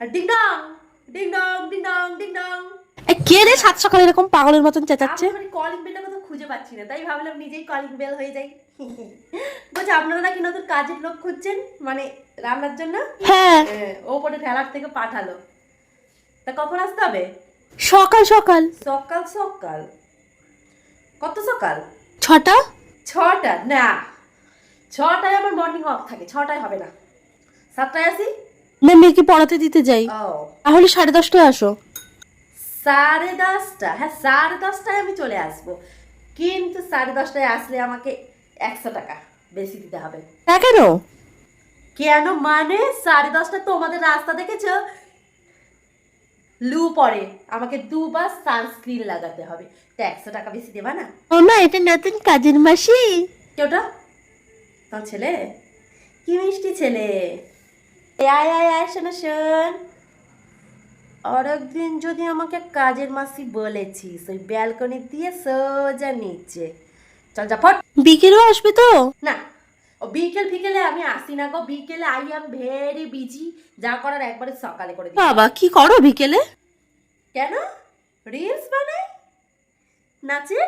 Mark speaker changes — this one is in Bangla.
Speaker 1: আর ding dong ding dong ding dong ding dong.
Speaker 2: কে রে সাত সকালে এরকম পাগলের মতন চেঁচাচ্ছে?
Speaker 1: আমি কলিং বেলটা কোথাও খুঁজে পাচ্ছি না, তাই ভাবলাম নিজেই কলিং বেল হয়ে যাই। বলছে আপনারা নাকি নতুন কাজের লোক খুঁজছেন, মানে রান্নার জন্য।
Speaker 2: হ্যাঁ,
Speaker 1: ওপরে ঠেলার থেকে পাঠালো। তা কখন আসতে হবে?
Speaker 2: সকাল সকাল।
Speaker 1: সকাল সকাল? কত সকাল?
Speaker 2: 6টা।
Speaker 1: 6টা? না, 6টায় আমার মর্নিং ওয়াক থাকে, 6টায় হবে না, 7টায় আসি।
Speaker 2: না, মেয়েকে পড়াতে দিতে যাই।
Speaker 1: ও,
Speaker 2: তাহলে 10:30টায় আসো।
Speaker 1: 10:30? হ্যাঁ, 10:30টায় আমি চলে আসবো, কিন্তু 10:30টায় আসলে আমাকে 100 টাকা বেশি দিতে হবে।
Speaker 2: তা কেন?
Speaker 1: কেন মানে 10:30 তোমাদের রাস্তা দেখেছ, লু পড়ে, আমাকে দুবার সানস্ক্রিন লাগাতে হবে, তো 100 টাকা বেশি দেবা না?
Speaker 2: ও মা, এটা নতুন কাজের মাসি।
Speaker 1: কেউটা তোমার ছেলে? কি মিষ্টি ছেলে। আয় আয় আয়, শোন শোন, আর একদিন যদি আমাকে কাজের মাসি বলেছিস ওই ব্যালকনি দিয়ে সোজা নিচে চল, যা ফট।
Speaker 2: বিকেলেও আসবে তো?
Speaker 1: না, ও বিকেল ফিকেলে আমি আসি না গো, বিকেলে আই এম ভেরি বিজি, যা করার একবারে সকালে করে দিই।
Speaker 2: বাবা, কি করো বিকেলে?
Speaker 1: কেন? রিলস বানাই, নাচের